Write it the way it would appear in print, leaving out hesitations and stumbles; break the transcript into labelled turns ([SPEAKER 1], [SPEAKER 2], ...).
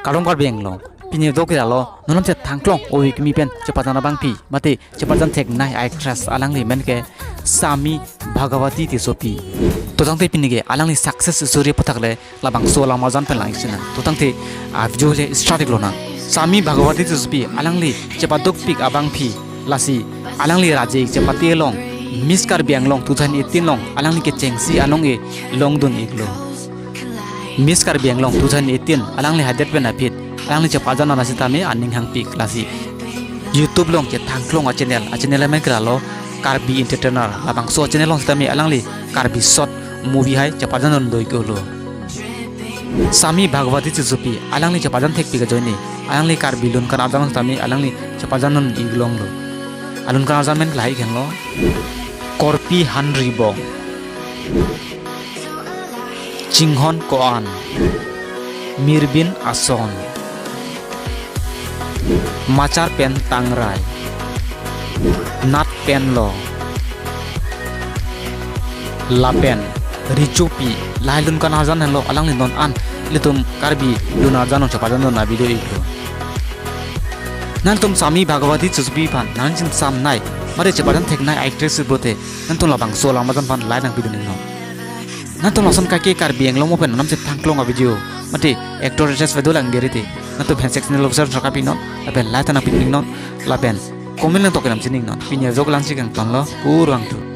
[SPEAKER 1] karong kar beng long pini do kira lo nonom che thangklong oi mi pen chepajana bang pi mate chepajan thek nai actress alangli men ke sami bhagawati ti sopi to tangte pini ge alangli success story pathakle labang so lama jan pen lai sina to tangte video le start lo na sami bhagawati ti sopi alangli chepadok pik abang phi lasi alangli raje chepati long miskar beng long 2018 long alangli ke chengsi anong e long dun iglo miskar beng long 2018 alangli hadet pen apit alangli chepajana na sitame aning hang pik lasi YouTube long ke thangklong a channel men kra lo karbi entertainer labang so channel long sitame alangli karbi short movie hai chepajan doi ko lo sami bhagawati chupi alangli chepajan thek pika joini alangli karbi lun kan ajan sitame alangli chepajan iglong lo alun kan ajan men lai kheng lo korpi hanri bong Chinghon Koan Mirbin Ason Machar Pen Tangrai Nat Pen Lo Lapen Ricupi Lailun kan hazan hello alang lindon an litum karbi lunar jano chapajan na video iklo nan tum sami bhagawati chusbi pan nan chin sam nai mare chapajan thek nai actress bote nan tum labang so lamajan pan lai nang video no nan tum lason kake karbi englo mo pen nam se thangklong a video mate actor actress video lang gerite nan tum fan section lo sar chakapi no apen lai tana picnic no lapen comment lang to kenam chining no pinya jog lang sikang ton lo kurang tu